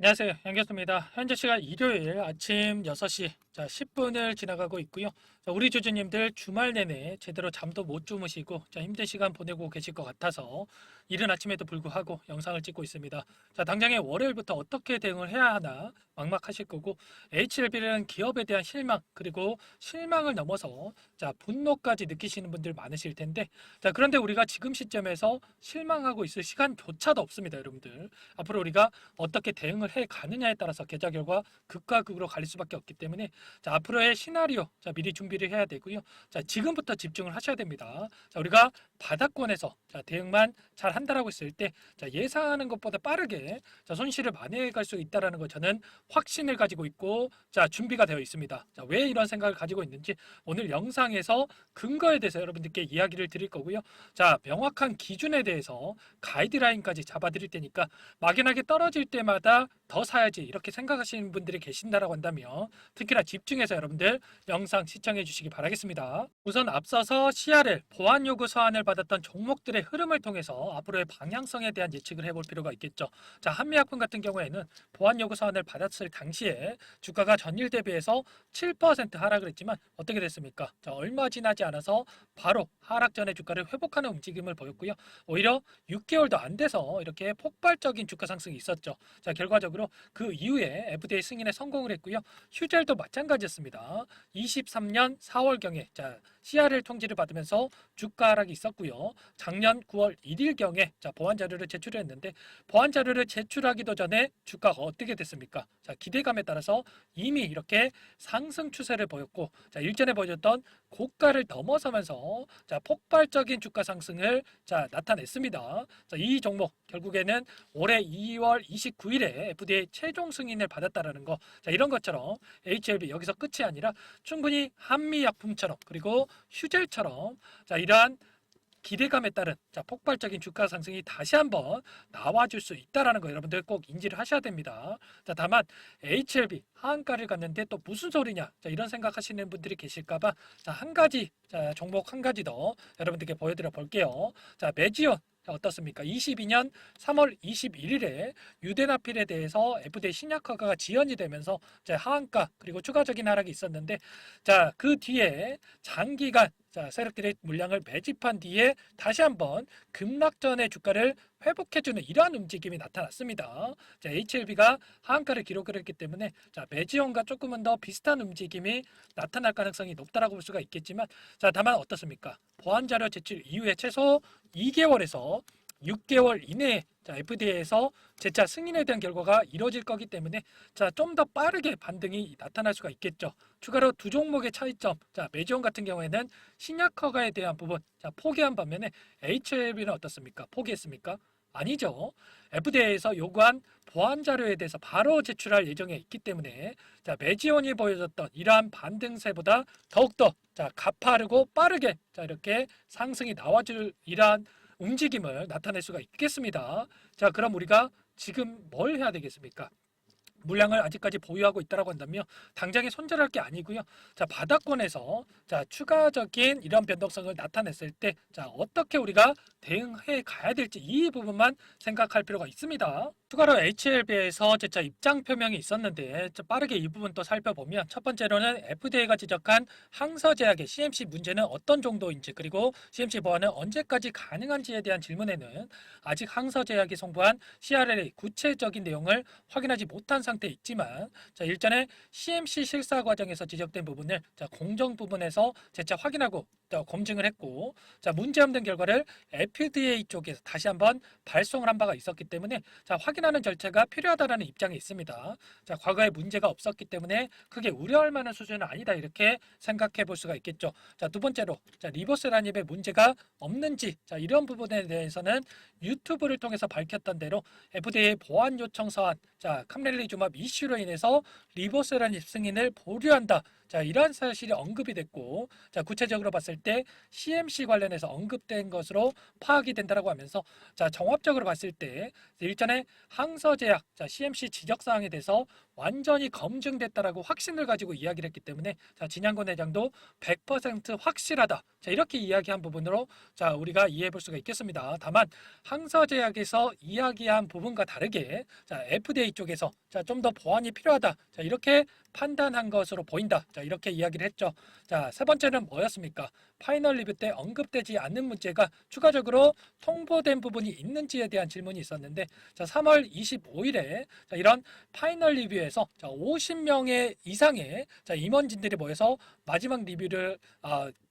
안녕하세요. 양교수입니다. 현재 시간 일요일 아침 6시 10분을 지나가고 있고요. 우리 주주님들 주말 내내 제대로 잠도 못 주무시고 힘든 시간 보내고 계실 것 같아서 이른 아침에도 불구하고 영상을 찍고 있습니다. 당장에 월요일부터 어떻게 대응을 해야 하나 막막하실 거고, HLB라는 기업에 대한 실망, 그리고 실망을 넘어서 분노까지 느끼시는 분들 많으실 텐데, 그런데 우리가 지금 시점에서 실망하고 있을 시간조차도 없습니다, 여러분들. 앞으로 우리가 어떻게 대응을 해 가느냐에 따라서 계좌 결과 극과 극으로 갈릴 수밖에 없기 때문에 앞으로의 시나리오 미리 준비를 해야 되고요. 지금부터 집중을 하셔야 됩니다. 우리가 바닥권에서 대응만 잘 한다라고 했을 때 예상하는 것보다 빠르게 손실을 만회할 수 있다라는 거 저는 확신을 가지고 있고 준비가 되어 있습니다. 왜 이런 생각을 가지고 있는지 오늘 영상에서 근거에 대해서 여러분들께 이야기를 드릴 거고요. 명확한 기준에 대해서 가이드라인까지 잡아드릴 테니까 막연하게 떨어질 때마다 더 사야지 이렇게 생각하시는 분들이 계신다라고 한다면 특히나 집중해서 여러분들 영상 시청해 주시기 바라겠습니다. 우선 앞서서 CRL 보안 요구 서한을 받았던 종목들의 흐름을 통해서 앞으로의 방향성에 대한 예측을 해볼 필요가 있겠죠. 한미약품 같은 경우에는 보안 요구 서한을 받았을 당시에 주가가 전일 대비해서 7% 하락을 했지만 어떻게 됐습니까? 얼마 지나지 않아서 바로 하락 전의 주가를 회복하는 움직임을 보였고요. 오히려 6개월도 안 돼서 이렇게 폭발적인 주가 상승이 있었죠. 결과적으로 그 이후에 FDA 승인에 성공을 했고요. 휴젤도 마찬가지였습니다. 23년 4월경에 CRL 통지를 받으면서 주가 하락이 있었고요. 작년 9월 1일경에 보안 자료를 제출했는데 보안 자료를 제출하기도 전에 주가가 어떻게 됐습니까? 기대감에 따라서 이미 이렇게 상승 추세를 보였고 일전에 보여줬던 고가를 넘어서면서 폭발적인 주가 상승을 나타냈습니다. 이 종목 결국에는 올해 2월 29일에 FDA 최종 승인을 받았다라는 거. 이런 것처럼 HLB 여기서 끝이 아니라 충분히 한미약품처럼 그리고 휴젤처럼 이러한 기대감에 따른 폭발적인 주가 상승이 다시 한번 나와줄 수 있다라는 거 여러분들 꼭 인지를 하셔야 됩니다. 다만 HLB 하한가를 갔는데 또 무슨 소리냐 이런 생각하시는 분들이 계실까봐 한 가지 종목 한 가지 더 여러분들께 보여드려 볼게요. 메지온 어떻습니까? 22년 3월 21일에 유데나필에 대해서 FDA 신약 허가가 지연이 되면서 하한가 그리고 추가적인 하락이 있었는데 그 뒤에 장기간 세력들의 물량을 매집한 뒤에 다시 한번 급락전의 주가를 회복해주는 이러한 움직임이 나타났습니다. HLB가 하한가를 기록을 했기 때문에 메지온과 조금은 더 비슷한 움직임이 나타날 가능성이 높다라고 볼 수가 있겠지만 다만 어떻습니까? 보안 자료 제출 이후에 최소 2개월에서 6개월 이내에 FDA에서 재차 승인에 대한 결과가 이뤄질 거기 때문에 좀 더 빠르게 반등이 나타날 수가 있겠죠. 추가로 두 종목의 차이점, 메지온 같은 경우에는 신약 허가에 대한 부분 포기한 반면에 HLB는 어떻습니까? 포기했습니까? 아니죠. FDA에서 요구한 보안 자료에 대해서 바로 제출할 예정에 있기 때문에 메지온이 보여줬던 이러한 반등세보다 더욱더 가파르고 빠르게 이렇게 상승이 나와줄 이러한 움직임을 나타낼 수가 있겠습니다. 그럼 우리가 지금 뭘 해야 되겠습니까? 물량을 아직까지 보유하고 있다라고 한다면 당장에 손절할 게 아니고요. 바닥권에서 추가적인 이런 변동성을 나타냈을 때 어떻게 우리가 대응해 가야 될지 이 부분만 생각할 필요가 있습니다. 추가로 HLB에서 재차 입장 표명이 있었는데 빠르게 이 부분 또 살펴보면 첫 번째로는 FDA가 지적한 항서 제약의 CMC 문제는 어떤 정도인지 그리고 CMC 보완은 언제까지 가능한지에 대한 질문에는 아직 항서 제약이 송부한 CRL의 구체적인 내용을 확인하지 못한 상태에 있지만 일전에 CMC 실사 과정에서 지적된 부분을 공정 부분에서 재차 확인하고 검증을 했고 문제없는 결과를 FDA 쪽에서 다시 한번 발송을 한 바가 있었기 때문에 확인하는 절차가 필요하다는 입장이 있습니다. 과거에 문제가 없었기 때문에 크게 우려할 만한 수준은 아니다 이렇게 생각해 볼 수가 있겠죠. 두 번째로 리보세라닙의 문제가 없는지 이런 부분에 대해서는 유튜브를 통해서 밝혔던 대로 FDA 보안 요청 사안 캄렐리주맙 이슈로 인해서 리보세라닙 승인을 보류한다. 이러한 사실이 언급이 됐고 구체적으로 봤을 때 CMC 관련해서 언급된 것으로 파악이 된다라고 하면서 종합적으로 봤을 때 일전에 항서제약 CMC 지적사항에 대해서 완전히 검증됐다라고 확신을 가지고 이야기를 했기 때문에 자, 진양권 회장도 100% 확실하다. 자, 이렇게 이야기한 부분으로 자, 우리가 이해해 볼 수가 있겠습니다. 다만 항서제약에서 이야기한 부분과 다르게 자, FDA 쪽에서 자, 좀 더 보완이 필요하다. 자, 이렇게 판단한 것으로 보인다. 자, 이렇게 이야기를 했죠. 자, 세 번째는 뭐였습니까? 파이널 리뷰 때 언급되지 않는 문제가 추가적으로 통보된 부분이 있는지에 대한 질문이 있었는데 자, 3월 25일에 자, 이런 파이널 리뷰에서 자, 50명의 이상의 자, 임원진들이 모여서 마지막 리뷰를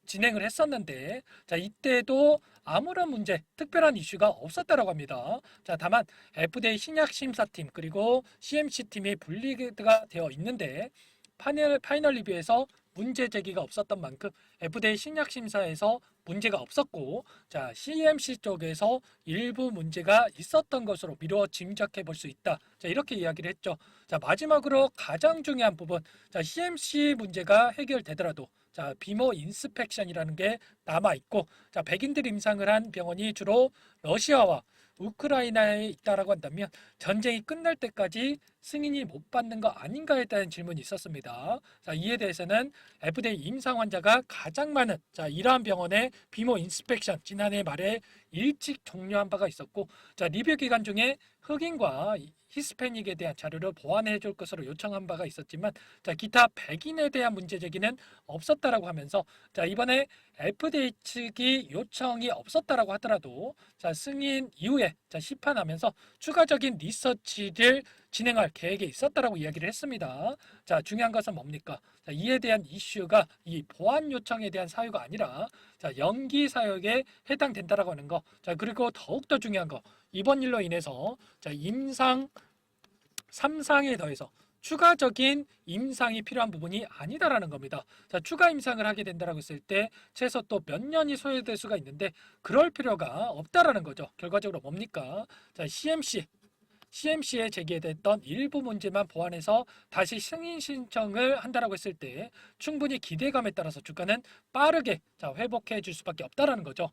진행을 했었는데 자, 이때도 아무런 문제, 특별한 이슈가 없었다라고 합니다. 자, 다만 FDA 신약 심사팀 그리고 CMC 팀이 분리가 되어 있는데 파이널 리뷰에서 문제 제기가 없었던 만큼 FDA 신약 심사에서 문제가 없었고 자, CMC 쪽에서 일부 문제가 있었던 것으로 미루어 짐작해 볼 수 있다. 자, 이렇게 이야기를 했죠. 자, 마지막으로 가장 중요한 부분. 자, CMC 문제가 해결되더라도 자, 비모 인스펙션이라는 게 남아 있고 자, 백인들 임상을 한 병원이 주로 러시아와 우크라이나에 있다라고 한다면 전쟁이 끝날 때까지 승인이 못 받는 거 아닌가에 대한 질문이 있었습니다. 자, 이에 대해서는 FDA 임상 환자가 가장 많은 자, 이러한 병원의 비모 인스펙션 지난해 말에 일찍 종료한 바가 있었고 자, 리뷰 기간 중에 흑인과 히스패닉에 대한 자료를 보완해 줄 것으로 요청한 바가 있었지만 자, 기타 백인에 대한 문제 제기는 없었다라고 하면서 자, 이번에 FDA 측이 요청이 없었다라고 하더라도 자, 승인 이후에 자, 시판하면서 추가적인 리서치를 진행할 계획이 있었다라고 이야기를 했습니다. 자, 중요한 것은 뭡니까? 자, 이에 대한 이슈가 이 보안 요청에 대한 사유가 아니라 자, 연기 사유에 해당된다라고 하는 거. 자, 그리고 더욱더 중요한 거. 이번 일로 인해서 자, 임상 3상에 더해서 추가적인 임상이 필요한 부분이 아니다라는 겁니다. 자, 추가 임상을 하게 된다라고 했을 때 최소 또 몇 년이 소요될 수가 있는데 그럴 필요가 없다라는 거죠. 결과적으로 뭡니까? 자, CMC에 제기됐던 일부 문제만 보완해서 다시 승인 신청을 한다라고 했을 때 충분히 기대감에 따라서 주가는 빠르게 자, 회복해 줄 수밖에 없다라는 거죠.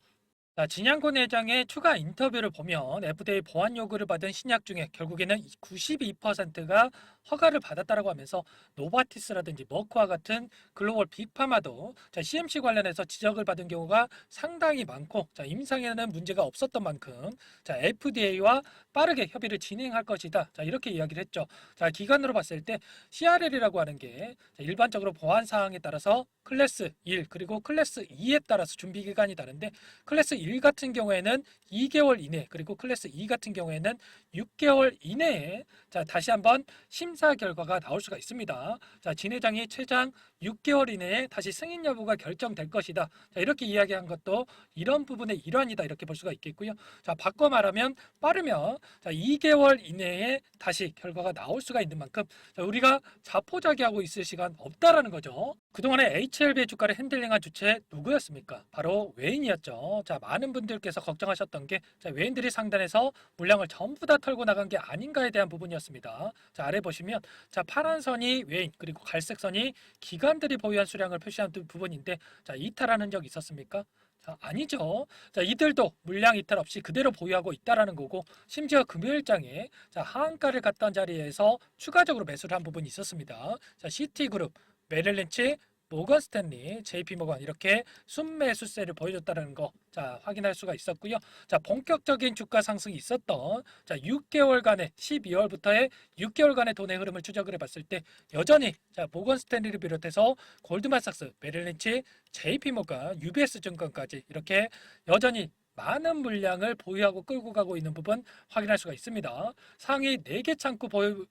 자, 진양권 회장의 추가 인터뷰를 보면 FDA 보안 요구를 받은 신약 중에 결국에는 92%가 허가를 받았다라고 하면서 노바티스라든지 머크와 같은 글로벌 빅파마도 자, CMC 관련해서 지적을 받은 경우가 상당히 많고 자, 임상에는 문제가 없었던 만큼 자, FDA와 빠르게 협의를 진행할 것이다. 자, 이렇게 이야기를 했죠. 자, 기간으로 봤을 때 CRL이라고 하는 게 자, 일반적으로 보안 사항에 따라서 클래스 1 그리고 클래스 2에 따라서 준비 기간이 다른데 클래스 1 같은 경우에는 2개월 이내 그리고 클래스 2 같은 경우에는 6개월 이내에 자, 다시 한번 심사 결과가 나올 수가 있습니다. 자, 진 회장이 최장 6개월 이내에 다시 승인 여부가 결정될 것이다. 자, 이렇게 이야기한 것도 이런 부분의 일환이다 이렇게 볼 수가 있겠고요. 자, 바꿔 말하면 빠르면 자, 2개월 이내에 다시 결과가 나올 수가 있는 만큼 자, 우리가 자포자기하고 있을 시간 없다라는 거죠. 그동안에 HLB 주가를 핸들링한 주체 누구였습니까? 바로 외인이었죠. 자, 많은 분들께서 걱정하셨던 게 자, 외인들이 상단에서 물량을 전부 다 털고 나간 게 아닌가에 대한 부분이었습니다. 자, 아래 보시면 자, 파란 선이 외인 그리고 갈색 선이 기관들이 보유한 수량을 표시한 부분인데 자, 이탈하는 적 있었습니까? 자, 아니죠. 자, 이들도 물량 이탈 없이 그대로 보유하고 있다라는 거고 심지어 금요일장에 자, 하한가를 갔던 자리에서 추가적으로 매수를 한 부분이 있었습니다. 자, 시티그룹, 메릴린치, 모건 스탠리, JP모건 이렇게 순매수세를 보여줬다는 거 자, 확인할 수가 있었고요. 자, 본격적인 주가 상승이 있었던 자, 6개월간의 12월부터의 6개월간의 돈의 흐름을 추적을 해봤을 때 여전히 자, 모건 스탠리를 비롯해서 골드만삭스, 메릴린치, JP모건, UBS 증권까지 이렇게 여전히 많은 물량을 보유하고 끌고 가고 있는 부분 확인할 수가 있습니다. 상위 4개 창구 보유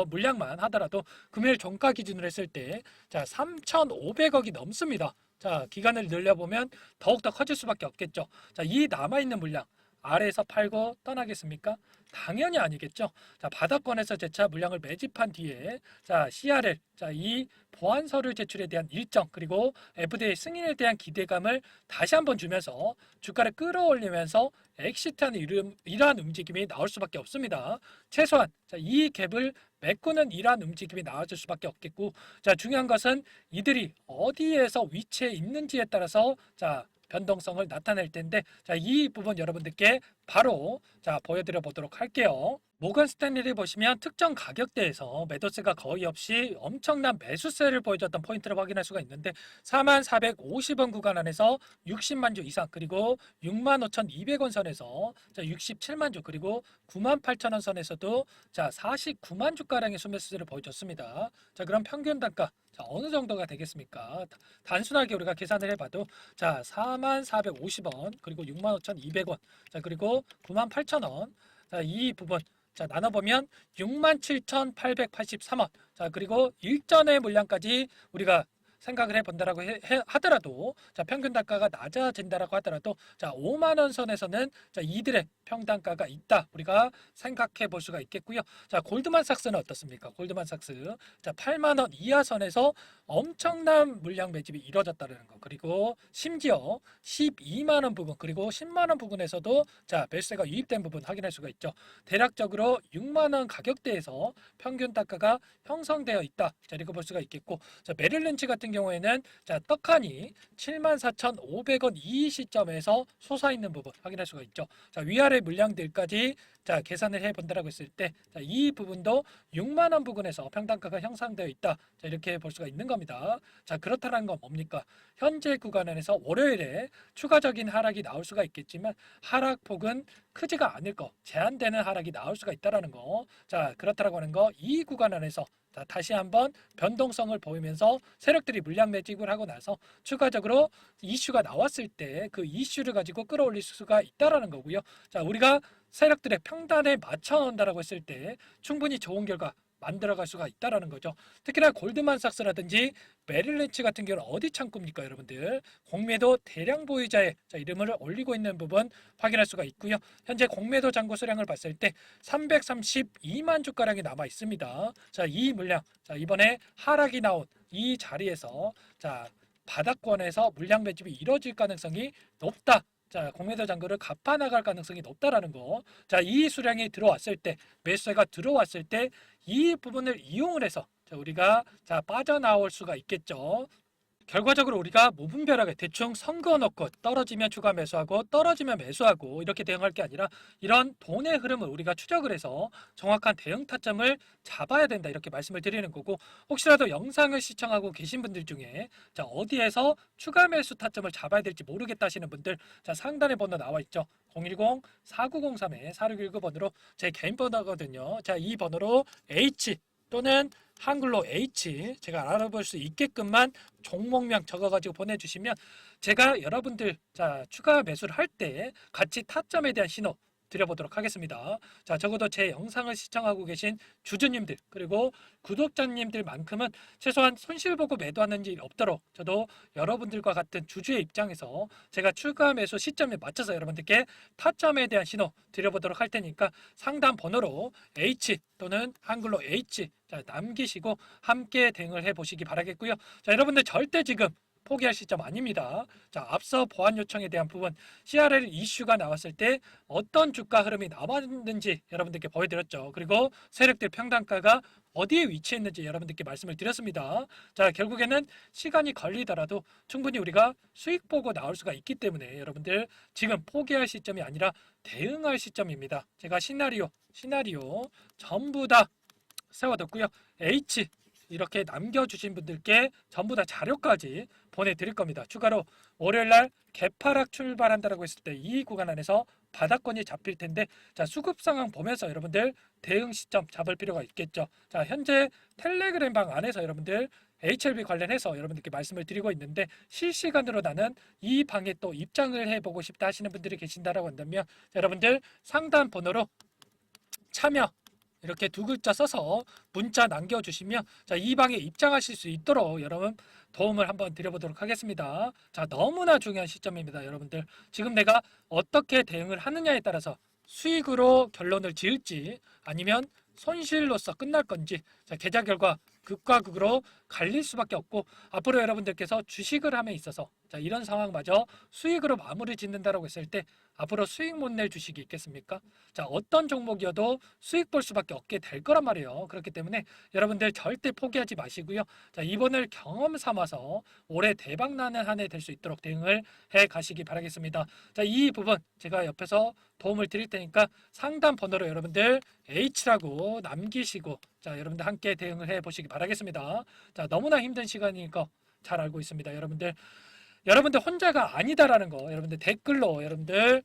물량만 하더라도 금요일 종가 기준으로 했을 때 자, 3,500억이 넘습니다. 자, 기간을 늘려보면 더욱더 커질 수밖에 없겠죠. 자, 이 남아있는 물량 아래에서 팔고 떠나겠습니까? 당연히 아니겠죠. 자, 바닥권에서 재차 물량을 매집한 뒤에 자, CRL, 자, 이 보안 서류 제출에 대한 일정 그리고 FDA 승인에 대한 기대감을 다시 한번 주면서 주가를 끌어올리면서 엑시트하는 이러한 움직임이 나올 수밖에 없습니다. 최소한 자, 이 갭을 메꾸는 이러한 움직임이 나와줄 수밖에 없겠고 자, 중요한 것은 이들이 어디에서 위치해 있는지에 따라서 자, 변동성을 나타낼 텐데 자, 이 부분 여러분들께 바로 자, 보여드려 보도록 할게요. 모건 스탠리를 보시면 특정 가격대에서 매도세가 거의 없이 엄청난 매수세를 보여줬던 포인트를 확인할 수가 있는데 4450원 구간 안에서 60만 주 이상 그리고 65,200원 선에서 67만 주 그리고 98,000원 선에서도 49만 주가량의 순매수세를 보여줬습니다. 자, 그럼 평균 단가 어느 정도가 되겠습니까? 단순하게 우리가 계산을 해봐도 4450원 그리고 65,200원 그리고 98,000원 이 부분 나눠보면 67,883원. 그리고 일전의 물량까지 우리가 생각을 해본다라고 하더라도 평균 단가가 낮아진다라고 하더라도 5만 원 선에서는 이들의 평단가가 있다. 우리가 생각해 볼 수가 있겠고요. 골드만삭스는 어떻습니까? 골드만삭스 8만 원 이하 선에서 엄청난 물량 매집이 이루어졌다는 거. 그리고 심지어 12만 원 부분 그리고 10만 원 부분에서도 매수세가 유입된 부분 확인할 수가 있죠. 대략적으로 6만 원 가격대에서 평균 단가가 형성되어 있다. 이렇게 볼 수가 있겠고 메릴린치 같은 경우에는 떡하니 74,500원 이 시점에서 솟아있는 부분 확인할 수가 있죠. 위아래 물량들까지 계산을 해본다라고 했을 때 이 부분도 6만 원 부근에서 평단가가 형성되어 있다. 이렇게 볼 수가 있는 겁니다. 그렇다는 건 뭡니까? 현재 구간 안에서 월요일에 추가적인 하락이 나올 수가 있겠지만 하락폭은 크지가 않을 거, 제한되는 하락이 나올 수가 있다라는 거. 그렇다라고 하는 거 이 구간 안에서 다시 한번 변동성을 보이면서 세력들이 물량 매집을 하고 나서 추가적으로 이슈가 나왔을 때 그 이슈를 가지고 끌어올릴 수가 있다라는 거고요. 우리가 세력들의 평단에 맞춰 놓는다라고 했을 때 충분히 좋은 결과 만들어갈 수가 있다라는 거죠. 특히나 골드만삭스라든지 메릴린치 같은 경우는 어디 창구입니까, 여러분들? 공매도 대량 보유자의 이름을 올리고 있는 부분 확인할 수가 있고요. 현재 공매도 잔고 수량을 봤을 때 332만 주가량이 남아 있습니다. 이 물량, 이번에 하락이 나온 이 자리에서 바닥권에서 물량 매집이 이루어질 가능성이 높다. 공매도 잔고를 갚아 나갈 가능성이 높다라는 거. 이 수량이 들어왔을 때, 매수세가 들어왔을 때 이 부분을 이용을 해서 우리가 빠져나올 수가 있겠죠. 결과적으로 우리가 무분별하게 대충 선거 넣고 떨어지면 추가 매수하고 떨어지면 매수하고 이렇게 대응할 게 아니라 이런 돈의 흐름을 우리가 추적을 해서 정확한 대응 타점을 잡아야 된다 이렇게 말씀을 드리는 거고 혹시라도 영상을 시청하고 계신 분들 중에 어디에서 추가 매수 타점을 잡아야 될지 모르겠다 하시는 분들 상단에 번호 나와 있죠. 010-4903-4619번으로 제 개인 번호거든요. 이 번호로 H 또는 한글로 H 제가 알아볼 수 있게끔만 종목명 적어가지고 보내주시면 제가 여러분들 추가 매수를 할 때 같이 타점에 대한 신호 드려보도록 하겠습니다. 적어도 제 영상을 시청하고 계신 주주님들 그리고 구독자님들만큼은 최소한 손실 보고 매도하는 일 없도록 저도 여러분들과 같은 주주의 입장에서 제가 추가 매수 시점에 맞춰서 여러분들께 타점에 대한 신호 드려보도록 할 테니까 상담 번호로 H 또는 한글로 H 남기시고 함께 대응을 해보시기 바라겠고요. 여러분들 절대 지금 포기할 시점 아닙니다. 앞서 보안 요청에 대한 부분 CRL 이슈가 나왔을 때 어떤 주가 흐름이 나왔는지 여러분들께 보여드렸죠. 그리고 세력들 평단가가 어디에 위치했는지 여러분들께 말씀을 드렸습니다. 결국에는 시간이 걸리더라도 충분히 우리가 수익 보고 나올 수가 있기 때문에 여러분들 지금 포기할 시점이 아니라 대응할 시점입니다. 제가 시나리오 전부 다 세워뒀고요. H 이렇게 남겨주신 분들께 전부 다 자료까지 보내드릴 겁니다. 추가로 월요일날 개파락 출발한다라고 했을 때 이 구간 안에서 바닥권이 잡힐 텐데 수급 상황 보면서 여러분들 대응 시점 잡을 필요가 있겠죠. 현재 텔레그램 방 안에서 여러분들 HLB 관련해서 여러분들께 말씀을 드리고 있는데 실시간으로 나는 이 방에 또 입장을 해보고 싶다 하시는 분들이 계신다라고 한다면 여러분들 상담 번호로 참여 이렇게 두 글자 써서 문자 남겨주시면 이 방에 입장하실 수 있도록 여러분 도움을 한번 드려보도록 하겠습니다. 너무나 중요한 시점입니다. 여러분들 지금 내가 어떻게 대응을 하느냐에 따라서 수익으로 결론을 지을지 아니면 손실로서 끝날 건지 계좌 결과 극과 극으로 갈릴 수밖에 없고 앞으로 여러분들께서 주식을 함에 있어서 자, 이런 상황마저 수익으로 마무리 짓는다라고 했을 때 앞으로 수익 못 낼 주식이 있겠습니까? 자, 어떤 종목이어도 수익 볼 수밖에 없게 될 거란 말이에요. 그렇기 때문에 여러분들 절대 포기하지 마시고요. 자, 이번을 경험 삼아서 올해 대박 나는 한 해 될 수 있도록 대응을 해 가시기 바라겠습니다. 자, 이 부분 제가 옆에서 도움을 드릴 테니까 상담 번호로 여러분들 H라고 남기시고 자, 여러분들 함께 대응을 해 보시기 바라겠습니다. 자, 너무나 힘든 시간이니까 잘 알고 있습니다. 여러분들 혼자가 아니다라는 거 여러분들 댓글로 여러분들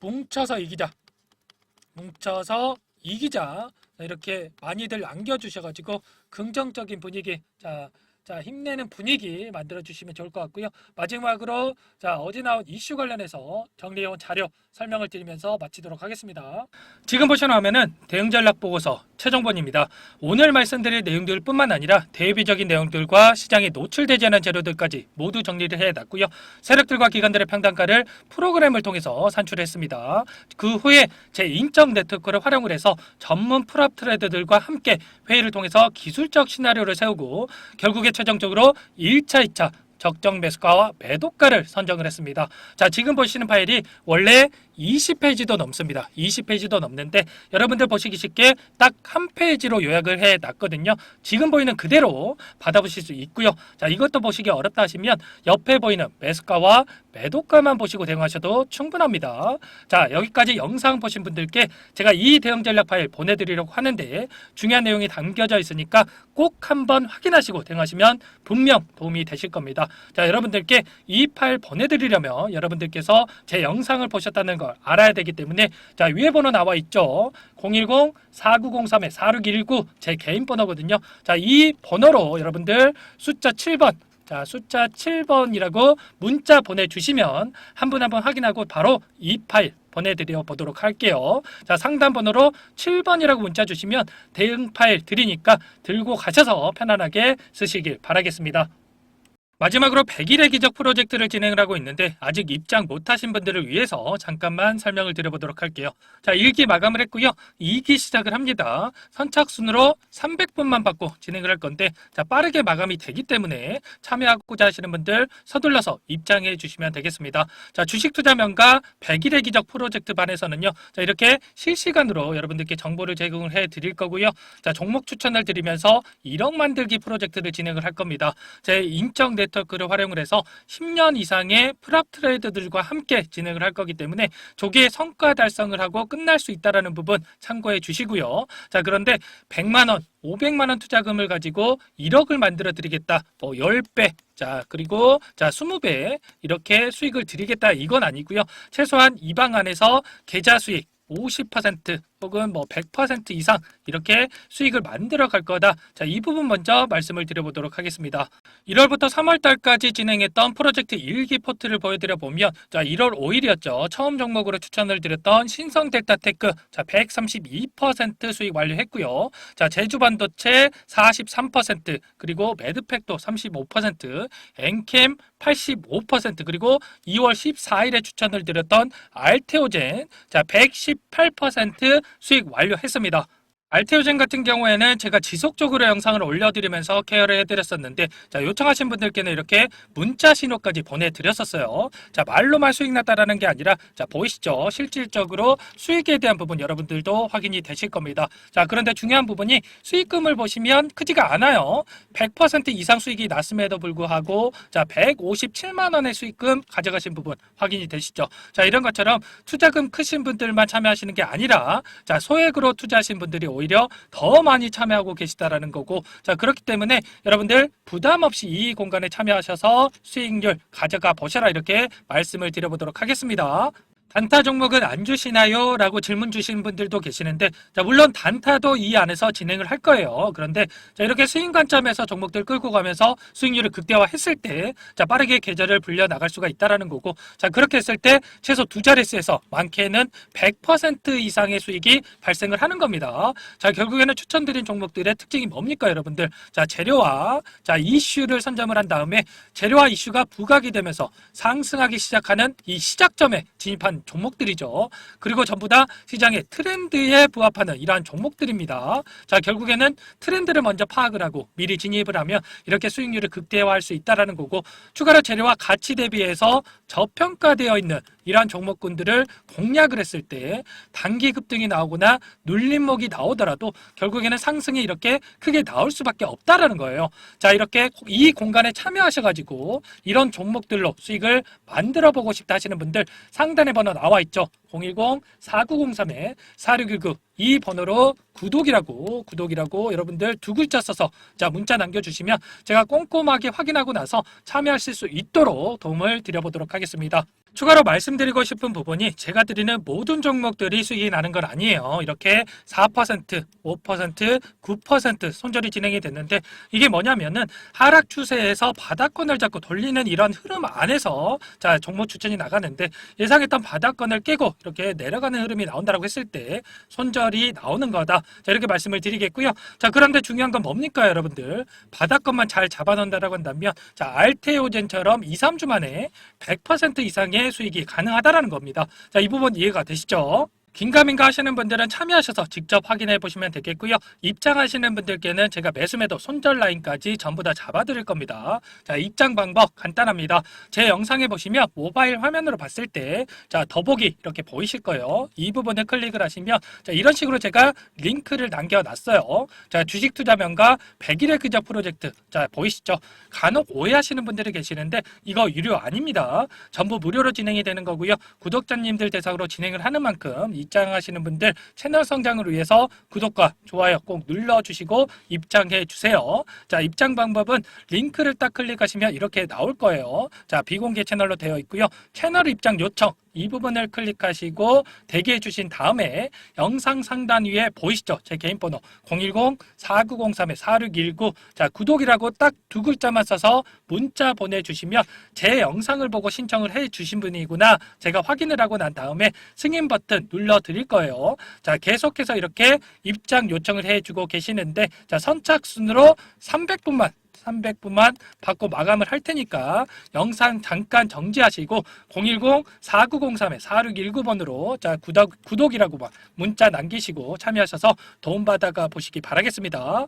뭉쳐서 이기자. 뭉쳐서 이기자. 자, 이렇게 많이들 남겨주셔가지고 긍정적인 분위기 자, 힘내는 분위기 만들어 주시면 좋을 것 같고요. 마지막으로 자, 어제 나온 이슈 관련해서 정리해온 자료 설명을 드리면서 마치도록 하겠습니다. 지금 보시는 화면은 대응 전략 보고서 최종본입니다. 오늘 말씀드릴 내용들뿐만 아니라 대비적인 내용들과 시장에 노출되지 않은 재료들까지 모두 정리를 해놨고요. 세력들과 기관들의 평단가를 프로그램을 통해서 산출했습니다. 그 후에 제 인적 네트워크를 활용을 해서 전문 프랍 트레이더들과 함께 회의를 통해서 기술적 시나리오를 세우고 결국에 최종적으로 1차, 2차 적정 매수가와 매도가를 선정을 했습니다. 자, 지금 보시는 파일이 원래 20페이지도 넘습니다. 20페이지도 넘는데 여러분들 보시기 쉽게 딱 한 페이지로 요약을 해 놨거든요. 지금 보이는 그대로 받아보실 수 있고요. 자, 이것도 보시기 어렵다 하시면 옆에 보이는 매수가와 매도가만 보시고 대응하셔도 충분합니다. 자, 여기까지 영상 보신 분들께 제가 이 대응 전략 파일 보내드리려고 하는데 중요한 내용이 담겨져 있으니까 꼭 한번 확인하시고 대응하시면 분명 도움이 되실 겁니다. 자, 여러분들께 이 파일 보내드리려면 여러분들께서 제 영상을 보셨다는 걸 알아야 되기 때문에 자, 위에 번호 나와 있죠. 010-4903-4619 제 개인 번호거든요. 자, 이 번호로 여러분들 숫자 7번 자, 숫자 7번이라고 문자 보내주시면 한 분 한 분 확인하고 바로 이 파일 보내드려 보도록 할게요. 자, 상담 번호로 7번이라고 문자 주시면 대응 파일 드리니까 들고 가셔서 편안하게 쓰시길 바라겠습니다. 마지막으로 100일의 기적 프로젝트를 진행을 하고 있는데 아직 입장 못하신 분들을 위해서 잠깐만 설명을 드려보도록 할게요. 자, 1기 마감을 했고요. 2기 시작을 합니다. 선착순으로 300분만 받고 진행을 할 건데 자, 빠르게 마감이 되기 때문에 참여하고자 하시는 분들 서둘러서 입장해 주시면 되겠습니다. 자, 주식투자명가 100일의 기적 프로젝트 반에서는요. 자, 이렇게 실시간으로 여러분들께 정보를 제공을 해 드릴 거고요. 자, 종목 추천을 드리면서 1억 만들기 프로젝트를 진행을 할 겁니다. 제 인적 네트워크를 활용을 해서 10년 이상의 프랍 트레이더들과 함께 진행을 할 거기 때문에 조기에 성과 달성을 하고 끝날 수 있다는 부분 참고해 주시고요. 자, 그런데 100만 원, 500만 원 투자금을 가지고 1억을 만들어 드리겠다. 10배. 자, 그리고 자, 20배 이렇게 수익을 드리겠다. 이건 아니고요. 최소한 이 방 안에서 계좌 수익 50% 혹은 100% 이상 이렇게 수익을 만들어 갈 거다. 자, 이 부분 먼저 말씀을 드려보도록 하겠습니다. 1월부터 3월 달까지 진행했던 프로젝트 1기 포트를 보여드려 보면 자, 1월 5일이었죠. 처음 종목으로 추천을 드렸던 신성 델타테크 자, 132% 수익 완료했고요. 자, 제주 반도체 43% 그리고 매드팩도 35% 엔캠 85% 그리고 2월 14일에 추천을 드렸던 알테오젠 자, 118% 수익 완료했습니다. 알테오젠 같은 경우에는 제가 지속적으로 영상을 올려드리면서 케어를 해드렸었는데 자, 요청하신 분들께는 이렇게 문자 신호까지 보내드렸었어요. 자, 말로만 수익 났다라는 게 아니라 자, 보이시죠? 실질적으로 수익에 대한 부분 여러분들도 확인이 되실 겁니다. 자, 그런데 중요한 부분이 수익금을 보시면 크지가 않아요. 100% 이상 수익이 났음에도 불구하고 자, 157만 원의 수익금 가져가신 부분 확인이 되시죠? 자, 이런 것처럼 투자금 크신 분들만 참여하시는 게 아니라 자, 소액으로 투자하신 분들이 오히려 더 많이 참여하고 계시다라는 거고 자, 그렇기 때문에 여러분들 부담 없이 이 공간에 참여하셔서 수익률 가져가 보셔라 이렇게 말씀을 드려보도록 하겠습니다. 단타 종목은 안 주시나요? 라고 질문 주시는 분들도 계시는데 자, 물론 단타도 이 안에서 진행을 할 거예요. 그런데 자, 이렇게 수익 관점에서 종목들 끌고 가면서 수익률을 극대화했을 때 자, 빠르게 계좌를 불려 나갈 수가 있다라는 거고 자, 그렇게 했을 때 최소 두 자릿수에서 많게는 100% 이상의 수익이 발생을 하는 겁니다. 자, 결국에는 추천드린 종목들의 특징이 뭡니까 여러분들? 자, 재료와 자, 이슈를 선점을 한 다음에 재료와 이슈가 부각이 되면서 상승하기 시작하는 이 시작점에 진입한 이러한 종목들이죠. 그리고 전부 다 시장의 트렌드에 부합하는 이러한 종목들입니다. 자, 결국에는 트렌드를 먼저 파악을 하고 미리 진입을 하면 이렇게 수익률을 극대화할 수 있다라는 거고, 추가로 재료와 가치 대비해서 저평가되어 있는 이러한 종목군들을 공략을 했을 때 단기 급등이 나오거나 눌림목이 나오더라도 결국에는 상승이 이렇게 크게 나올 수밖에 없다라는 거예요. 자, 이렇게 이 공간에 참여하셔가지고 이런 종목들로 수익을 만들어 보고 싶다 하시는 분들, 상단에 번호 나와 있죠. 010-4903-4619 이 번호로 구독이라고 여러분들 두 글자 써서 자 문자 남겨주시면 제가 꼼꼼하게 확인하고 나서 참여하실 수 있도록 도움을 드려보도록 하겠습니다. 추가로 말씀드리고 싶은 부분이, 제가 드리는 모든 종목들이 수익이 나는 건 아니에요. 이렇게 4%, 5%, 9% 손절이 진행이 됐는데, 이게 뭐냐면은 하락 추세에서 바닥권을 잡고 돌리는 이런 흐름 안에서 자 종목 추천이 나가는데, 예상했던 바닥권을 깨고 이렇게 내려가는 흐름이 나온다라고 했을 때 손절이 나오는 거다. 자, 이렇게 말씀을 드리겠고요. 자, 그런데 중요한 건 뭡니까, 여러분들? 바닥권만 잘 잡아놓는다라고 한다면, 자, 알테오젠처럼 2, 3주 만에 100% 이상의 수익이 가능하다라는 겁니다. 자, 이 부분 이해가 되시죠? 긴가민가 하시는 분들은 참여하셔서 직접 확인해 보시면 되겠고요. 입장하시는 분들께는 제가 매수매도 손절 라인까지 전부 다 잡아드릴 겁니다. 자, 입장 방법 간단합니다. 제 영상에 보시면 모바일 화면으로 봤을 때 자 더보기 이렇게 보이실 거예요. 이 부분에 클릭을 하시면 자 이런 식으로 제가 링크를 남겨놨어요. 자, 주식 투자 명가 100일의 그저 프로젝트, 자 보이시죠? 간혹 오해하시는 분들이 계시는데 이거 유료 아닙니다. 전부 무료로 진행이 되는 거고요. 구독자님들 대상으로 진행을 하는 만큼 입장하시는 분들 채널 성장을 위해서 구독과 좋아요 꼭 눌러주시고 입장해 주세요. 자, 입장 방법은 링크를 딱 클릭하시면 이렇게 나올 거예요. 자, 비공개 채널로 되어 있고요. 채널 입장 요청 이 부분을 클릭하시고 대기해 주신 다음에 영상 상단 위에 보이시죠? 제 개인 번호 010-4903-4619 자, 구독이라고 딱 두 글자만 써서 문자 보내주시면 제 영상을 보고 신청을 해 주신 분이구나 제가 확인을 하고 난 다음에 승인 버튼 눌러 드릴 거예요. 자, 계속해서 이렇게 입장 요청을 해주고 계시는데 자, 선착순으로 300분만 받고 마감을 할 테니까 영상 잠깐 정지하시고 010-4903-4619번으로 자 구독이라고 문자 남기시고 참여하셔서 도움받아가 보시기 바라겠습니다.